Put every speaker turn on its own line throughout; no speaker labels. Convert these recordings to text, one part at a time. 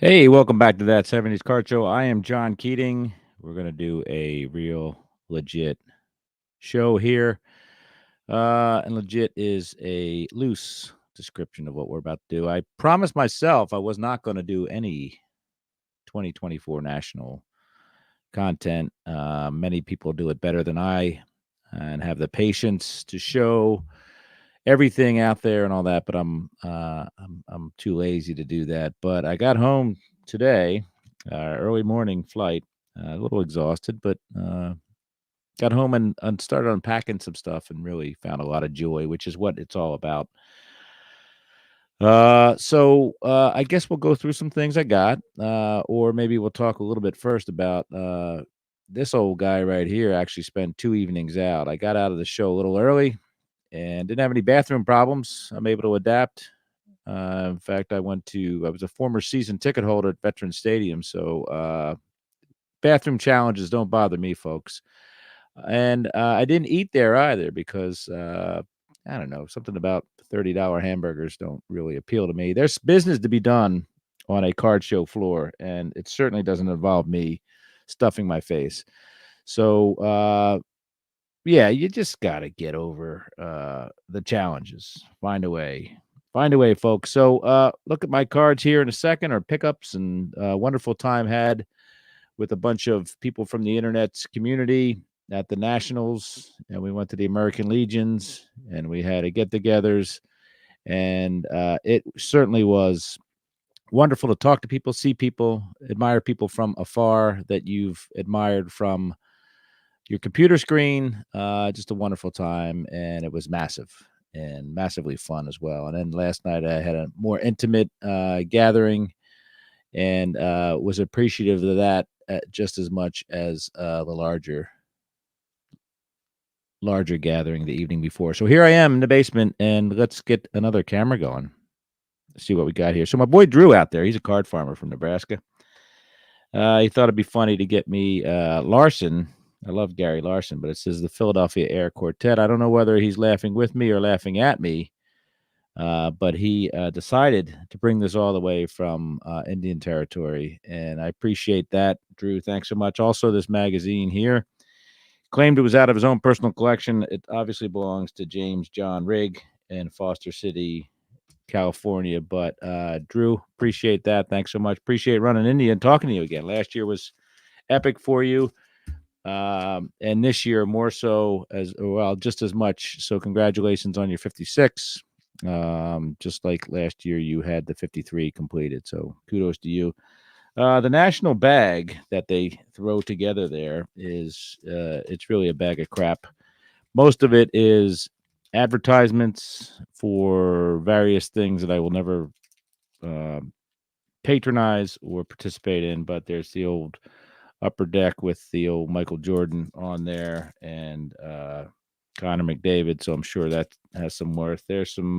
Hey, welcome back to that 70s Card Show. I am John Keating. We're going to do a real legit show here. And legit is a loose description of what we're about to do. I promised myself I was not going to do any 2024 national content. Many people do it better than I and have the patience to show everything out there and all that, but I'm too lazy to do that. But I got home today, early morning flight, a little exhausted, but got home and started unpacking some stuff and really found a lot of joy, which is what it's all about. So I guess we'll go through some things I got, or maybe we'll talk a little bit first about this old guy right here. Actually, spent 2 evenings out. I got out of the show a little early and didn't have any bathroom problems. I'm able to adapt. In fact, I was a former season ticket holder at Veterans Stadium, so bathroom challenges don't bother me, folks. And I didn't eat there either because I don't know, something about $30 hamburgers don't really appeal to me. There's business to be done on a card show floor, and it certainly doesn't involve me stuffing my face. So yeah, you just gotta get over the challenges. Find a way. Find a way, folks. So look at my cards here in a second, or pickups, and wonderful time had with a bunch of people from the internet's community at the Nationals, and we went to the American Legions, and we had a get-togethers, and it certainly was wonderful to talk to people, see people, admire people from afar that you've admired from your computer screen. Just a wonderful time, and it was massive and massively fun as well. And then last night I had a more intimate gathering and was appreciative of that just as much as the larger gathering the evening before. So here I am in the basement, and let's get another camera going. See what we got here. So my boy Drew out there, he's a card farmer from Nebraska. He thought it'd be funny to get me Larson. I love Gary Larson, but it says the Philadelphia Air Quartet. I don't know whether he's laughing with me or laughing at me, but he decided to bring this all the way from Indian Territory, and I appreciate that, Drew. Thanks so much. Also, this magazine here claimed it was out of his own personal collection. It obviously belongs to James John Rigg in Foster City, California. But Drew, appreciate that. Thanks so much. Appreciate running India and talking to you again. Last year was epic for you. And this year more so as well, just as much. So congratulations on your 56. Just like last year, you had the 53 completed. So kudos to you. The national bag that they throw together there is it's really a bag of crap. Most of it is advertisements for various things that I will never uh, patronize or participate in. But there's the old upper deck with the old Michael Jordan on there and Connor McDavid. So I'm sure that has some worth. There's some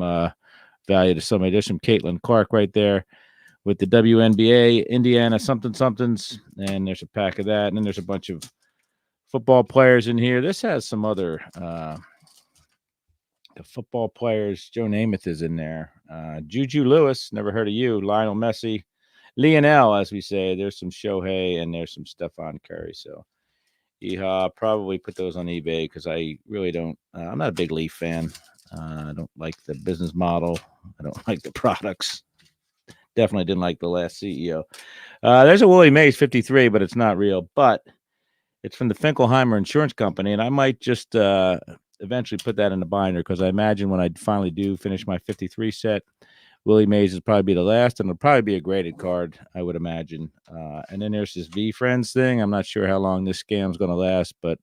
value to somebody. There's some Caitlin Clark right there with the WNBA, Indiana something somethings, and there's a pack of that. And then there's a bunch of football players in here. This has some other the football players. Joe Namath is in there. Juju Lewis, never heard of you. Lionel Messi. Lionel, as we say. There's some Shohei and there's some Stephon Curry. So, probably put those on eBay because I really don't. I'm not a big Leaf fan. I don't like the business model. I don't like the products. Definitely didn't like the last CEO. There's a Willie Mays 53, but it's not real. But it's from the Finkelheimer Insurance Company, and I might just eventually put that in the binder because I imagine when I finally do finish my 53 set, Willie Mays will probably be the last, and it'll probably be a graded card, I would imagine. And then there's this V Friends thing. I'm not sure how long this scam's going to last, but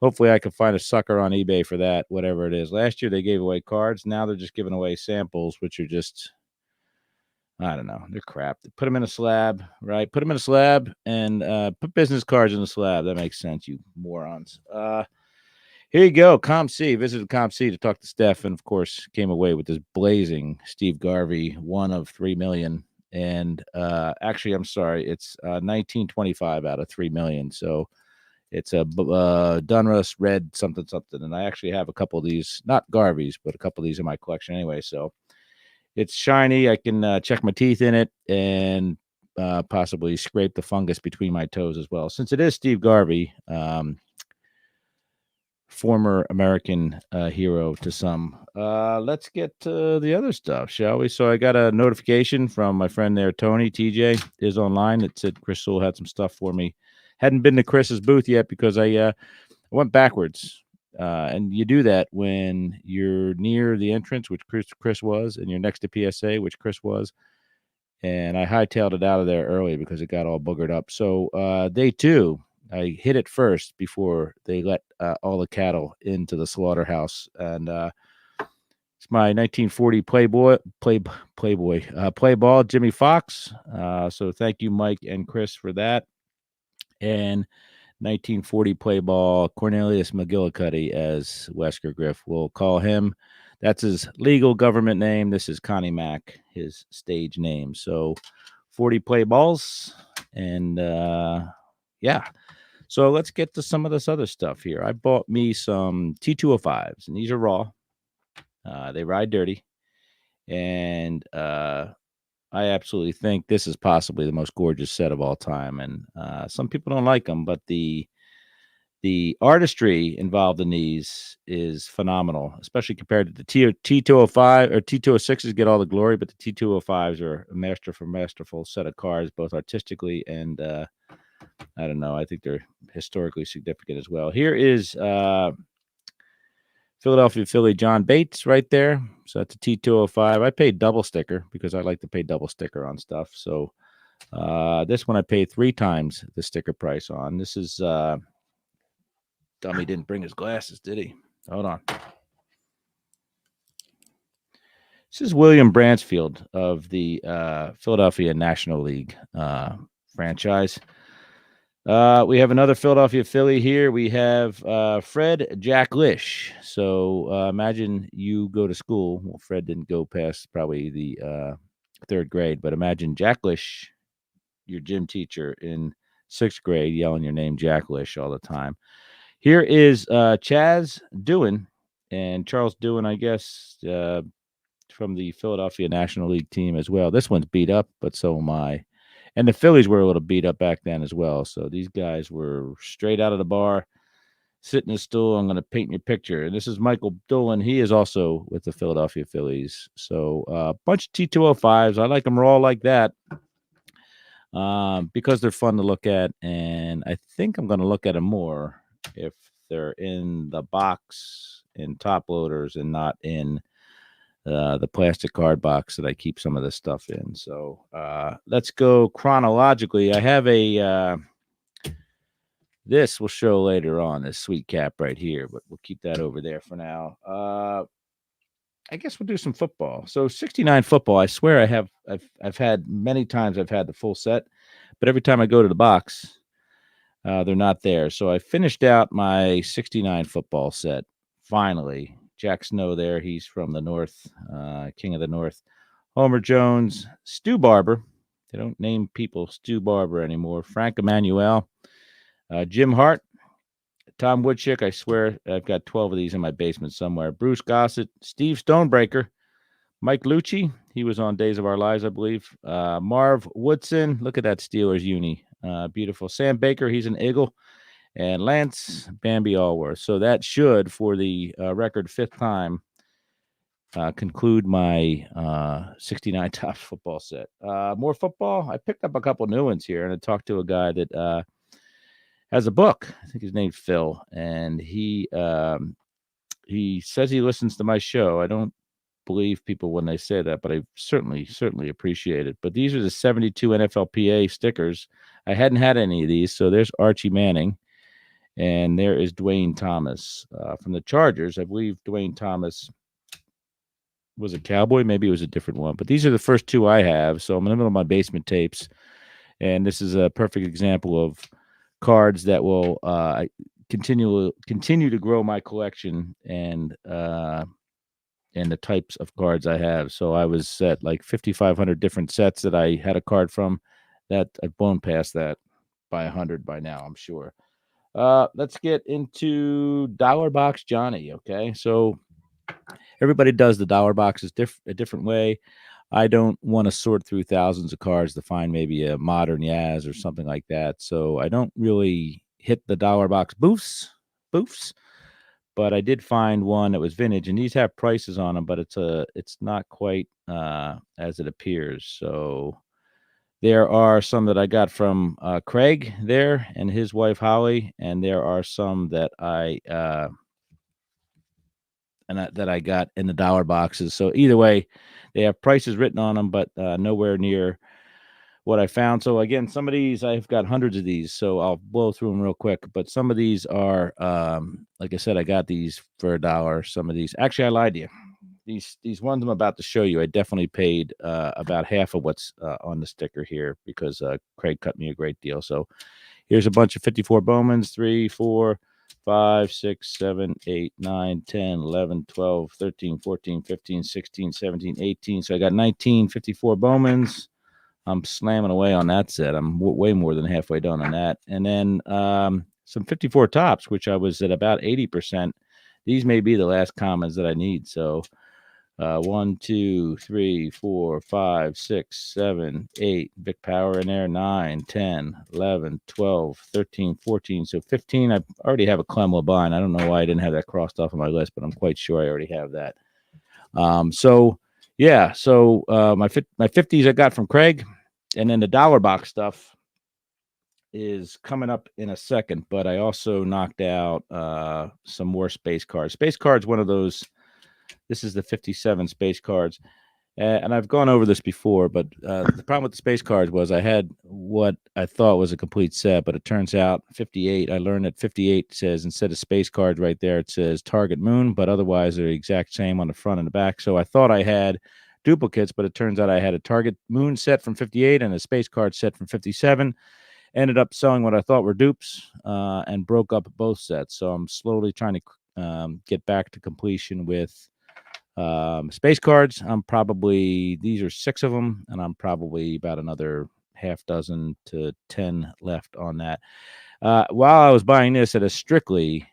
hopefully I can find a sucker on eBay for that, whatever it is. Last year they gave away cards. Now they're just giving away samples, which are just, I don't know, they're crap. They put them in a slab, right? Put them in a slab and put business cards in the slab. That makes sense, you morons. Here you go. ComC visited ComC to talk to Steph, and of course, came away with this blazing Steve Garvey, one of 3 million. And actually, I'm sorry, it's 1925 out of 3 million. So it's a Dunruss red something something. And I actually have a couple of these, not Garveys, but a couple of these in my collection anyway. So it's shiny. I can check my teeth in it, and possibly scrape the fungus between my toes as well. Since it is Steve Garvey, former American hero to some. Let's get to the other stuff, shall we? So I got a notification from my friend there, Tony TJ, is online. It said Chris Sewell had some stuff for me. Hadn't been to Chris's booth yet because I went backwards. And you do that when you're near the entrance, which Chris was, and you're next to PSA, which Chris was. And I hightailed it out of there early because it got all boogered up. So day two, I hit it first before they let all the cattle into the slaughterhouse. And it's my 1940 play ball, Jimmy Fox. So thank you, Mike and Chris, for that. And 1940 play ball, Cornelius McGillicuddy, as Wesker Griff will call him. That's his legal government name. This is Connie Mack, his stage name. So 40 play balls. And yeah. So let's get to some of this other stuff here. I bought me some T205s, and these are raw. They ride dirty. And I absolutely think this is possibly the most gorgeous set of all time. And some people don't like them, but the artistry involved in these is phenomenal, especially compared to the T205 or T206s get all the glory, but the T205s are a masterful set of cars, both artistically and I don't know. I think they're historically significant as well. Here is Philadelphia Philly John Bates right there. So that's a T205. I paid double sticker because I like to pay double sticker on stuff. So this one I paid 3 times the sticker price on. This is Dummy didn't bring his glasses, did he? Hold on. This is William Bransfield of the Philadelphia National League franchise. We have another Philadelphia Philly here. We have Fred Jack Lish. So imagine you go to school. Well, Fred didn't go past probably the 3rd grade, but imagine Jack Lish, your gym teacher in 6th grade, yelling your name Jack Lish all the time. Here is Chaz Dewin and Charles Dewin, I guess, from the Philadelphia National League team as well. This one's beat up, but so am I. And the Phillies were a little beat up back then as well. So these guys were straight out of the bar, sitting in a stool. I'm going to paint your picture. And this is Michael Dolan. He is also with the Philadelphia Phillies. So a bunch of T205s. I like them raw like that. Because they're fun to look at. And I think I'm going to look at them more if they're in the box in top loaders and not in the plastic card box that I keep some of this stuff in. So let's go chronologically. I have a this we'll show later on, this sweet cap right here, but we'll keep that over there for now. I guess we'll do some football. So 69 football. I swear I've had many times I've had the full set, but every time I go to the box, they're not there. So I finished out my 69 football set finally. Jack Snow there. He's from the North, King of the North. Homer Jones, Stu Barber. They don't name people Stu Barber anymore. Frank Emanuel, Jim Hart, Tom Woodchick. I swear I've got 12 of these in my basement somewhere. Bruce Gossett, Steve Stonebreaker, Mike Lucci. He was on Days of Our Lives, I believe. Marv Woodson. Look at that Steelers uni. Beautiful. Sam Baker. He's an Eagle. And Lance Bambi Allworth. So that should, for the record 5th time, conclude my 69 Topps football set. More football. I picked up a couple new ones here, and I talked to a guy that has a book. I think his name's Phil, and he says he listens to my show. I don't believe people when they say that, but I certainly appreciate it. But these are the 72 NFLPA stickers. I hadn't had any of these, so there's Archie Manning. And there is Dwayne Thomas from the Chargers. I believe Dwayne Thomas was a Cowboy. Maybe it was a different one. But these are the first 2 I have. So I'm in the middle of my basement tapes. And this is a perfect example of cards that will continue to grow my collection and the types of cards I have. So I was at like 5,500 different sets that I had a card from. That I've blown past that by 100 by now, I'm sure. Let's get into Dollar Box Johnny. Okay, so everybody does the Dollar Boxes a different way. I don't want to sort through thousands of cards to find maybe a modern Yaz or something like that. So I don't really hit the dollar box boofs. But I did find one that was vintage, and these have prices on them, but it's not quite as it appears. So there are some that I got from Craig there and his wife Holly, and there are some that that I got in the dollar boxes. So either way, they have prices written on them, but nowhere near what I found. So again, some of these I've got hundreds of these, so I'll blow through them real quick. But some of these are, like I said, I got these for $1. Some of these, actually, I lied to you. These ones I'm about to show you, I definitely paid about half of what's on the sticker here because Craig cut me a great deal. So here's a bunch of 54 Bowmans, 3, 4, 5, 6, 7, 8, 9, 10, 11, 12, 13, 14, 15, 16, 17, 18. So I got 19 54 Bowmans. I'm slamming away on that set. I'm way more than halfway done on that. And then some 54 tops, which I was at about 80%. These may be the last commons that I need. So 1, 2, 3, 4, 5, 6, 7, 8. Vic Power in there. 9, 10, 11, 12, 13, 14. So 15. I already have a Clem Labine. I don't know why I didn't have that crossed off on my list, but I'm quite sure I already have that. So yeah. So my 50s I got from Craig. And then the dollar box stuff is coming up in a second, but I also knocked out some more space cards. Space cards, one of those. This is the 57 space cards. And I've gone over this before, but the problem with the space cards was I had what I thought was a complete set, but it turns out 58. I learned that 58 says instead of space cards right there, it says target moon, but otherwise they're the exact same on the front and the back. So I thought I had duplicates, but it turns out I had a target moon set from 58 and a space card set from 57. Ended up selling what I thought were dupes and broke up both sets. So I'm slowly trying to get back to completion with space cards. These are 6 of them, and I'm probably about another half dozen to 10 left on that. While I was buying this at a strictly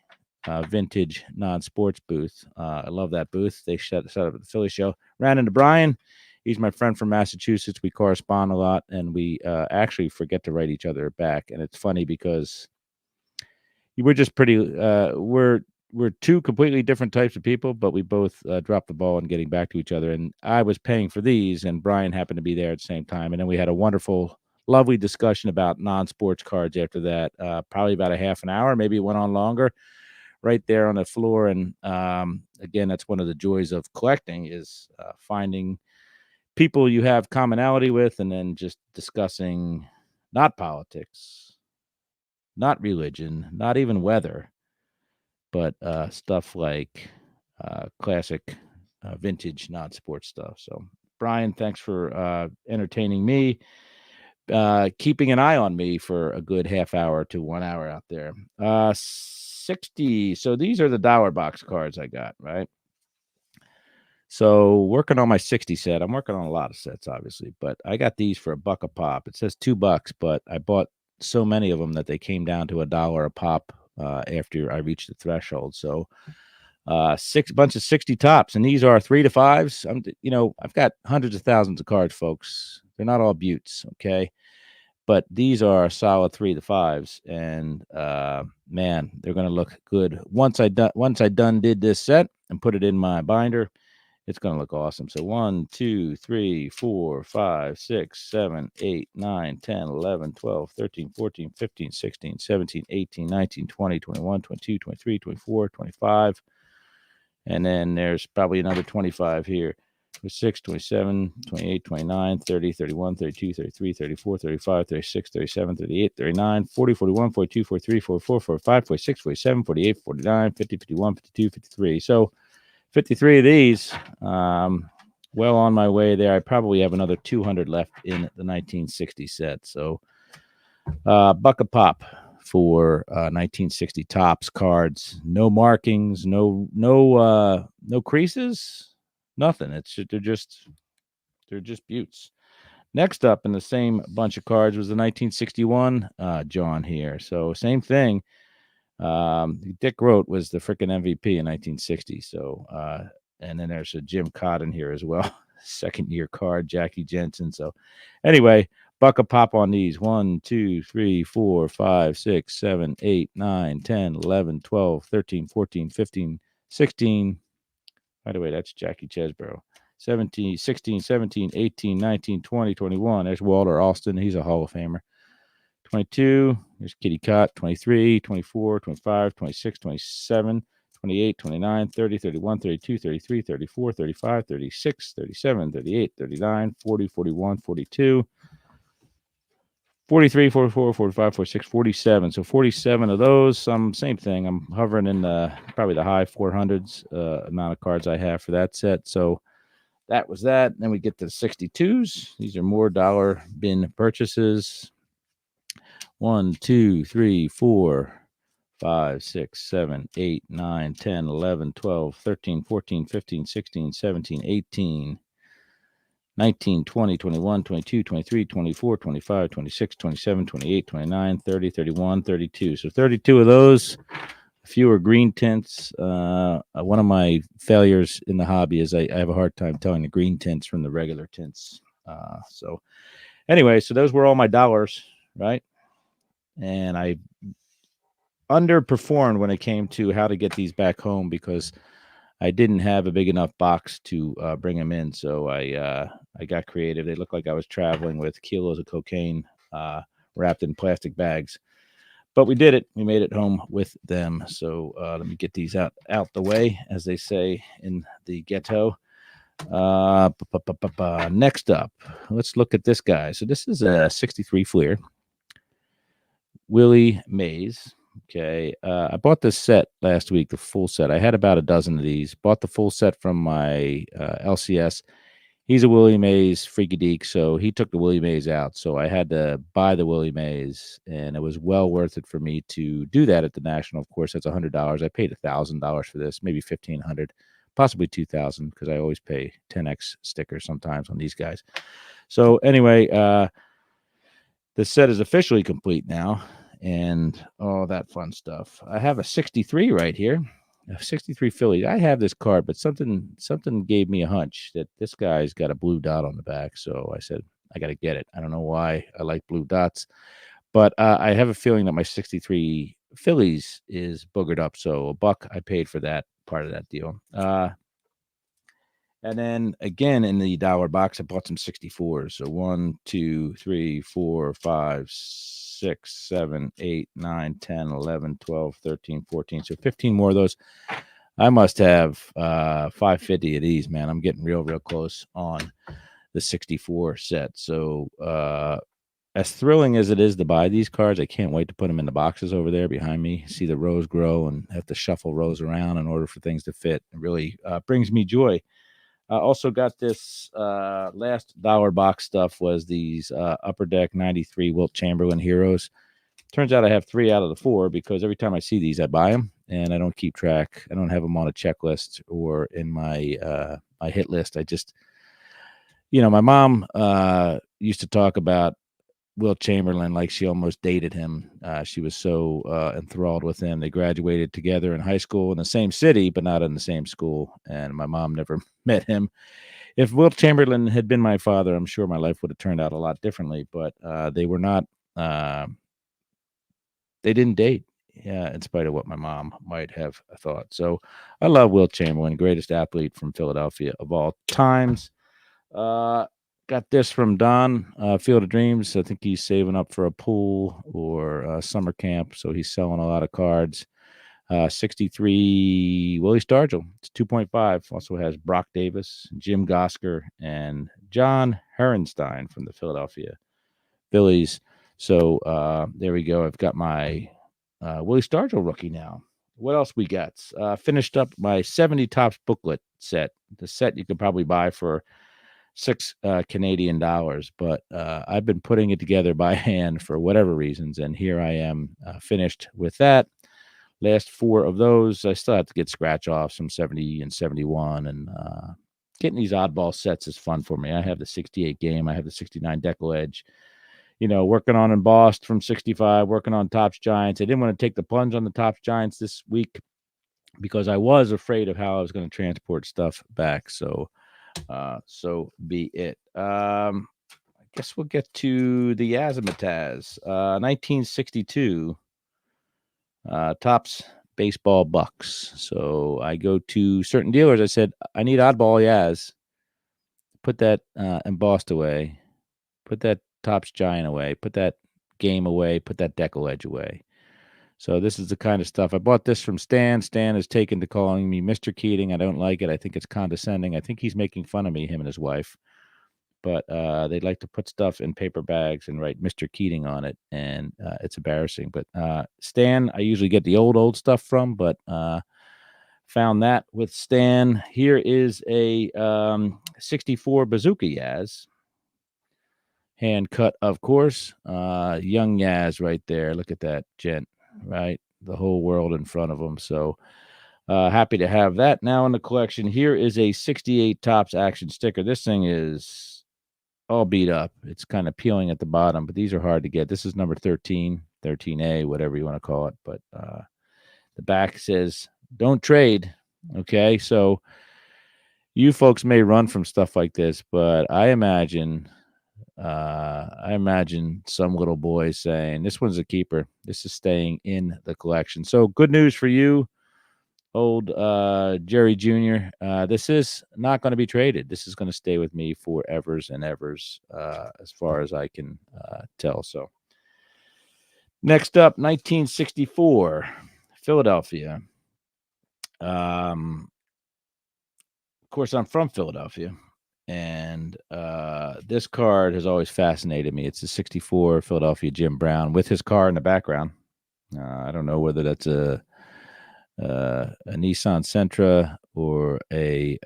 vintage non-sports booth, I love that booth. They set up at the Philly show. Ran into Brian. He's my friend from Massachusetts. We correspond a lot, and we actually forget to write each other back. And it's funny because we're just pretty. We're two completely different types of people, but we both dropped the ball in getting back to each other. And I was paying for these, and Brian happened to be there at the same time. And then we had a wonderful, lovely discussion about non-sports cards after that. Probably about a half an hour, maybe it went on longer. Right there on the floor. And again, that's one of the joys of collecting is finding people you have commonality with, and then just discussing not politics, not religion, not even weather, but stuff like classic vintage non-sports stuff. So Brian, thanks for entertaining me, keeping an eye on me for a good half hour to 1 hour out there. 60. So these are the dollar box cards I got, right? So working on my 60 set. I'm working on a lot of sets, obviously, but I got these for $1 a pop. It says $2, but I bought so many of them that they came down to $1 a pop after I reached the threshold. So bunch of 60 tops, and these are 3 to 5s. I've got hundreds of thousands of cards, folks. They're not all buttes, okay? But these are solid 3 to 5s, and man, they're gonna look good once I done did this set and put it in my binder. It's going to look awesome. So 1, 2, 3, 4, 5, 6, 7, 8, 9, 10, 11, 12, 13, 14, 15, 16, 17, 18, 19, 20, 21, 22, 23, 24, 25. And then there's probably another 25 here. 26, 27, 28, 29, 30, 31, 32, 33, 34, 35, 36, 37, 38, 39, 40, 41, 42, 43, 44, 45, 46, 47, 48, 49, 50, 51, 52, 53. So 53 of these, well on my way there. I probably have another 200 left in the 1960 set. So $1 a pop for 1960 tops cards. No markings, no creases, nothing. They're just buttes. Next up in the same bunch of cards was the 1961 John here. So same thing. Dick Rote was the freaking MVP in 1960. So, and then there's a Jim Cotton here as well. second-year card, Jackie Jensen. So anyway, buck a pop on these. 1, 2, 3, 4, 5, 6, 7, 8, 9, 10, 11, 12, 13, 14, 15, 16. By the way, that's Jackie Chesborough. 17, 16, 17, 18, 19, 20, 21. There's Walter Alston. He's a Hall of Famer. 22. There's Kitty Cott. 23, 24, 25, 26, 27, 28, 29, 30, 31, 32, 33, 34, 35, 36, 37, 38, 39, 40, 41, 42. 43, 44, 45, 46, 47. So 47 of those. Same thing. I'm hovering in probably the high 400s amount of cards I have for that set. So that was that. Then we get to the 62s. These are more dollar bin purchases. 1, 2, 3, 4, 5, 6, 7, 8, 9, 10, 11, 12, 13, 14, 15, 16, 17, 18. 19, 20, 21, 22, 23, 24, 25, 26, 27, 28, 29, 30, 31, 32. So 32 of those, fewer green tints. One of my failures in the hobby is I have a hard time telling the green tints from the regular tints. So anyway, so those were all my dollars, right? And I underperformed when it came to how to get these back home because I didn't have a big enough box to bring them in, so I got creative. They looked like I was traveling with kilos of cocaine wrapped in plastic bags, but we did it. We made it home with them. So let me get these out the way, as they say in the ghetto. Next up, let's look at this guy. So this is a 63 Fleer, Willie Mays. Okay. I bought this set last week, the full set. I had about a dozen of these. Bought the full set from my LCS. He's a Willie Mays freaky deek, so he took the Willie Mays out. So I had to buy the Willie Mays, and it was well worth it for me to do that at the National. Of course, that's $100. I paid $1,000 for this, maybe $1,500, possibly $2,000, because I always pay 10x stickers sometimes on these guys. So anyway, the set is officially complete now, and all that fun stuff. I have a 63 right here, a 63 Philly. I have this card, but something gave me a hunch that this guy's got a blue dot on the back. So I said, I got to get it. I don't know why I like blue dots, but I have a feeling that my 63 Phillies is boogered up. So a buck I paid for that part of that deal. And then again in the dollar box, I bought some 64s. So 1, 2, 3, 4, 5, 6, 7, 8, 9, 10, 11, 12, 13, 14. So 15 more of those. I must have 550 of these, man. I'm getting real close on the 64 set. So as thrilling as it is to buy these cards, I can't wait to put them in the boxes over there behind me, see the rows grow and have to shuffle rows around in order for things to fit. It really brings me joy. I also got this last dollar box stuff was these Upper Deck 93 Wilt Chamberlain Heroes. Turns out I have 3 out of the 4 because every time I see these, I buy them and I don't keep track. I don't have them on a checklist or in my my hit list. I just, my mom used to talk about Wilt Chamberlain like she almost dated him. She was so enthralled with him. They graduated together in high school in the same city, but not in the same school. And my mom never met him. If Wilt Chamberlain had been my father, I'm sure my life would have turned out a lot differently. But they were not. They didn't date. Yeah, in spite of what my mom might have thought. So I love Wilt Chamberlain, greatest athlete from Philadelphia of all times. Got this from Don, Field of Dreams. I think he's saving up for a pool or summer camp, so he's selling a lot of cards. 63 Willie Stargell. It's 2.5. Also has Brock Davis, Jim Gosker, and John Herenstein from the Philadelphia Phillies. So there we go. I've got my Willie Stargell rookie now. What else we got? Finished up my 70 Tops booklet set. The set you could probably buy for $6 Canadian dollars, but I've been putting it together by hand for whatever reasons, and here I am finished with that. Last 4 of those, I still have to get scratch offs from 70 and 71, and getting these oddball sets is fun for me. I have the 68 game, I have the 69 Deckle Edge, working on embossed from 65, working on Topps Giants. I didn't want to take the plunge on the Topps Giants this week because I was afraid of how I was going to transport stuff back, so So be it. I guess we'll get to the Yazimataz. 1962, Tops Baseball Bucks. So I go to certain dealers. I said, I need oddball Yaz. Put that embossed away. Put that Tops Giant away. Put that game away. Put that Deckle Edge away. So this is the kind of stuff. I bought this from Stan. Stan has taken to calling me Mr. Keating. I don't like it. I think it's condescending. I think he's making fun of me, him and his wife. But they'd like to put stuff in paper bags and write Mr. Keating on it, and it's embarrassing. But Stan, I usually get the old stuff from, but found that with Stan. Here is a 64 Bazooka Yaz. Hand cut, of course. Young Yaz right there. Look at that gent, right? The whole world in front of him. So happy to have that now in the collection. Here is a 68 Tops action sticker. This thing is all beat up. It's kind of peeling at the bottom, but these are hard to get. This is number 13, 13A, whatever you want to call it. But the back says, don't trade. Okay. So you folks may run from stuff like this, but I imagine some little boy saying, this one's a keeper. This is staying in the collection. So good news for you, old Jerry Jr. This is not going to be traded. This is going to stay with me for evers and evers, as far as I can tell. So next up, 1964, Philadelphia. Of course, I'm from Philadelphia. And this card has always fascinated me. It's a 64 Philadelphia Jim Brown with his car in the background. I don't know whether that's a Nissan Sentra or a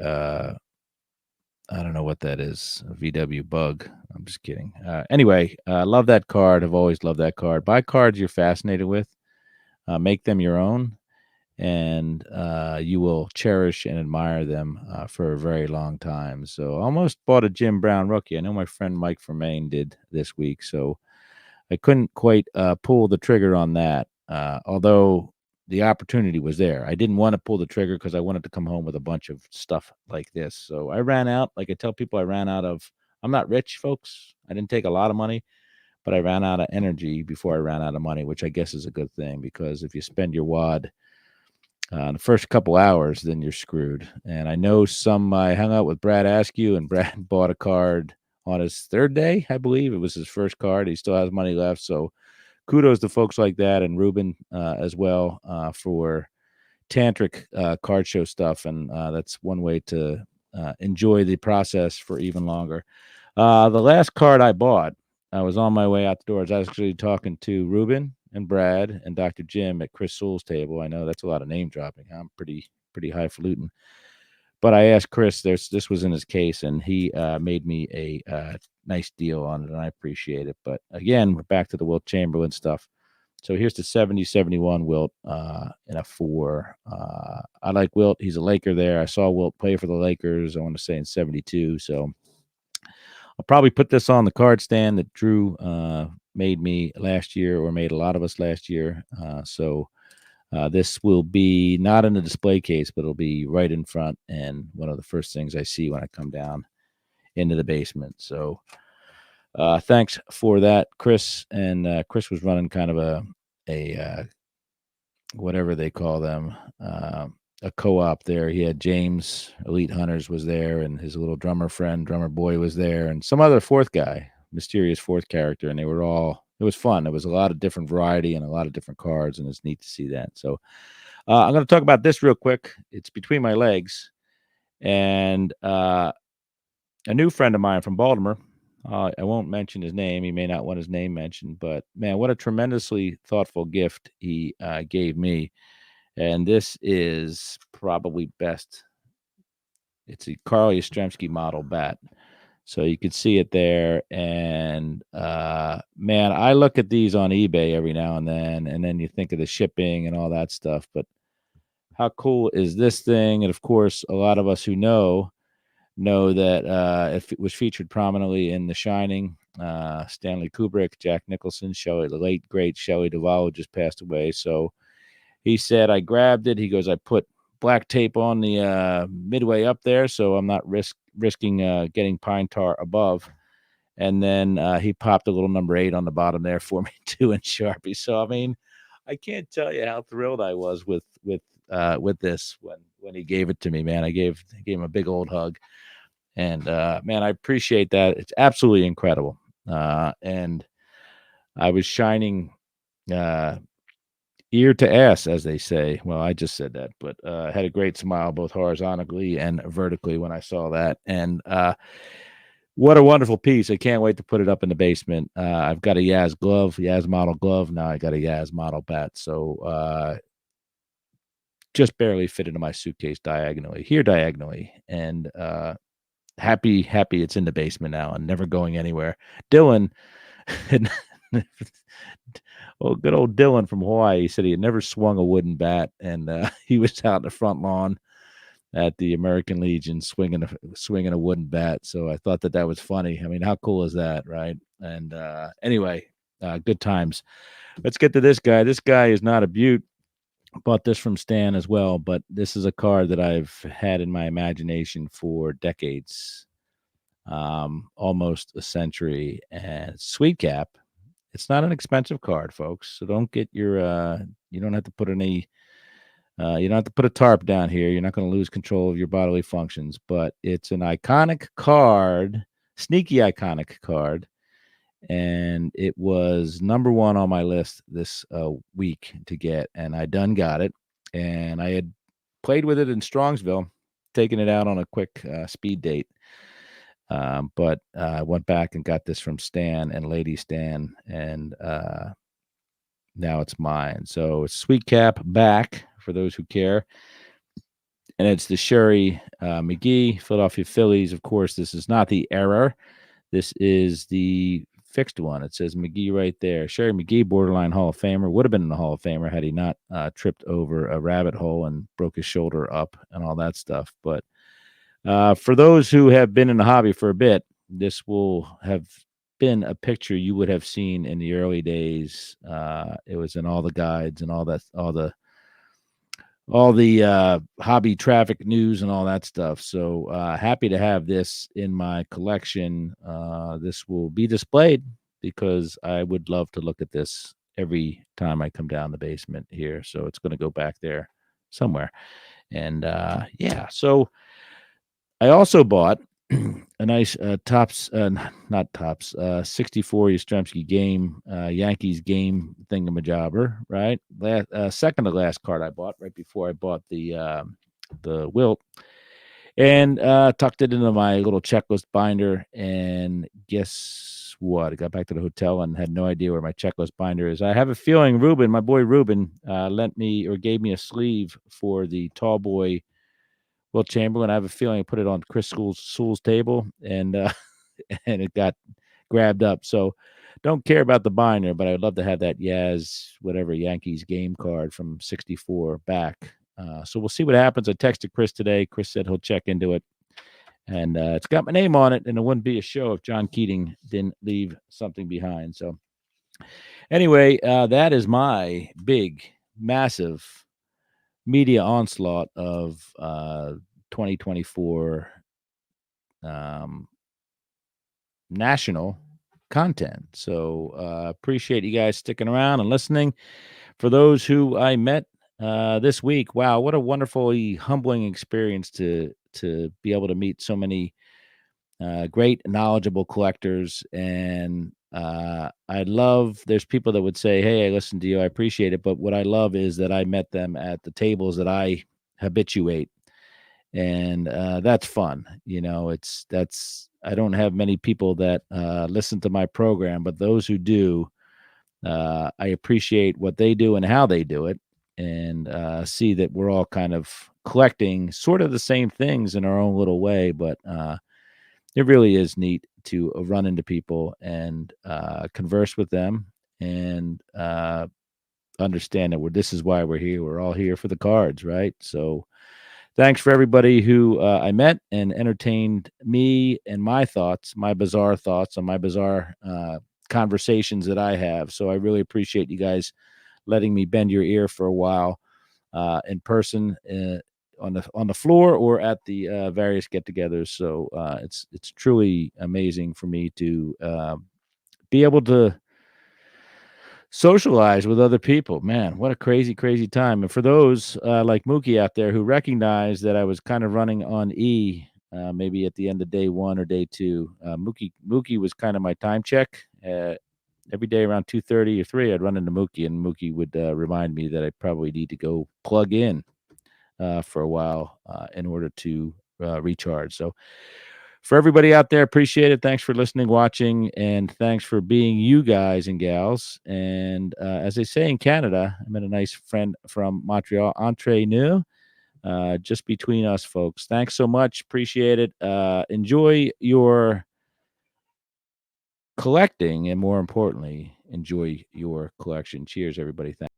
I don't know what that is, a VW Bug. I'm just kidding. Anyway, love that card. I've always loved that card. Buy cards you're fascinated with. Make them your own, and you will cherish and admire them for a very long time. So almost bought a Jim Brown rookie. I know my friend Mike from Maine did this week, so I couldn't quite pull the trigger on that, although the opportunity was there. I didn't want to pull the trigger because I wanted to come home with a bunch of stuff like this. So I ran out. Like I tell people, I ran out of, I'm not rich, folks. I didn't take a lot of money, but I ran out of energy before I ran out of money, which I guess is a good thing, because if you spend your wad the first couple hours, then you're screwed. And I know I hung out with Brad Askew, and Brad bought a card on his third day, I believe. It was his first card. He still has money left. So kudos to folks like that, and Ruben as well, for tantric card show stuff. And that's one way to enjoy the process for even longer. The last card I bought, I was on my way out the door. I was actually talking to Ruben and Brad and Dr. Jim at Chris Sewell's table. I know that's a lot of name dropping. I'm pretty highfalutin. But I asked Chris, this was in his case, and he made me a nice deal on it, and I appreciate it. But again, we're back to the Wilt Chamberlain stuff. So here's the 70-71 Wilt in a 4. I like Wilt. He's a Laker there. I saw Wilt play for the Lakers, I want to say in 72. So I'll probably put this on the card stand that Drew made me last year, or made a lot of us last year. So this will be not in a display case, but it'll be right in front, and one of the first things I see when I come down into the basement. So thanks for that, Chris. And Chris was running kind of a whatever they call them, a co-op there. He had James Elite Hunters was there, and his little drummer boy was there, and some other fourth guy, mysterious fourth character, and they were all, it was fun. There was a lot of different variety and a lot of different cards, and it's neat to see that. So I'm going to talk about this real quick. It's between my legs, and a new friend of mine from Baltimore. I won't mention his name. He may not want his name mentioned, but man, what a tremendously thoughtful gift he gave me. And this is probably best. It's a Carl Yastrzemski model bat. So you can see it there. And man, I look at these on eBay every now and then you think of the shipping and all that stuff. But how cool is this thing? And of course, a lot of us who know that if it was featured prominently in The Shining, Stanley Kubrick, Jack Nicholson, the late great Shelley Duvall just passed away. So he said, I grabbed it. He goes, I put black tape on the midway up there, so I'm not risking getting pine tar above. And then he popped a little number 8 on the bottom there for me too in Sharpie. So I mean, I can't tell you how thrilled I was with this when he gave it to me, man. I gave him a big old hug, and man, I appreciate that. It's absolutely incredible. And I was shining uh, ear to ass, as they say. Well, I just said that, but I had a great smile both horizontally and vertically when I saw that. And what a wonderful piece. I can't wait to put it up in the basement. I've got a Yaz model glove. Now I got a Yaz model bat. So just barely fit into my suitcase diagonally. And happy it's in the basement now and never going anywhere. Dylan, oh, good old Dylan from Hawaii, he said he had never swung a wooden bat, and he was out in the front lawn at the American Legion swinging a wooden bat. So I thought that was funny. I mean, how cool is that, right? And anyway, good times. Let's get to this guy. This guy is not a beaut. Bought this from Stan as well, but this is a card that I've had in my imagination for decades, almost a century. And Sweet Cap. It's not an expensive card, folks. So don't get your. You don't have to put any. You don't have to put a tarp down here. You're not going to lose control of your bodily functions, but it's an iconic card, sneaky iconic card, and it was number one on my list this week to get, and I done got it, and I had played with it in Strongsville, taking it out on a quick speed date. But I went back and got this from Stan and Lady Stan, and now it's mine. So it's Sweet Cap back for those who care. And it's the Sherry McGee, Philadelphia Phillies. Of course, this is not the error. This is the fixed one. It says McGee right there. Sherry McGee, borderline Hall of Famer. Would have been in the Hall of Famer had he not tripped over a rabbit hole and broke his shoulder up and all that stuff. But for those who have been in the hobby for a bit, this will have been a picture you would have seen in the early days. It was in all the guides and all the hobby traffic news and all that stuff. So happy to have this in my collection. This will be displayed because I would love to look at this every time I come down the basement here. So it's going to go back there somewhere. And yeah, so I also bought a nice Tops, not Tops, 64 Yastrzemski game, Yankees game thingamajobber, right? Second to last card I bought right before I bought the Wilt, and tucked it into my little checklist binder. And guess what? I got back to the hotel and had no idea where my checklist binder is. I have a feeling my boy Ruben, lent me or gave me a sleeve for the tall boy Will Chamberlain. I have a feeling I put it on Chris Sewell's table, and and it got grabbed up. So don't care about the binder, but I would love to have that Yankees game card from '64 back. So we'll see what happens. I texted Chris today. Chris said he'll check into it, and it's got my name on it, and it wouldn't be a show if John Keating didn't leave something behind. So anyway, that is my big, massive media onslaught of 2024 national content. So appreciate you guys sticking around and listening. For those who I met this week, wow, what a wonderfully humbling experience to be able to meet so many great, knowledgeable collectors. And I love, there's people that would say, hey, I listened to you, I appreciate it. But what I love is that I met them at the tables that I habituate. And that's fun. I don't have many people that listen to my program, but those who do, I appreciate what they do and how they do it, and see that we're all kind of collecting sort of the same things in our own little way. But it really is neat to run into people and converse with them and understand that this is why we're here. We're all here for the cards, right? So thanks for everybody who I met and entertained me and my bizarre thoughts on my bizarre conversations that I have. So I really appreciate you guys letting me bend your ear for a while in person. on the floor or at the various get-togethers. So it's truly amazing for me to be able to socialize with other people. Man, what a crazy, crazy time. And for those like Mookie out there who recognize that I was kind of running on E, maybe at the end of day one or day two, Mookie was kind of my time check. Every day around 2:30 or 3, I'd run into Mookie, and Mookie would remind me that I probably need to go plug in for a while in order to recharge. So for everybody out there, appreciate it. Thanks for listening, watching, and thanks for being you guys and gals. And as they say in Canada, I met a nice friend from Montreal, Entre Nous, just between us, folks. Thanks so much. Appreciate it. Enjoy your collecting, and more importantly, enjoy your collection. Cheers, everybody. Thanks.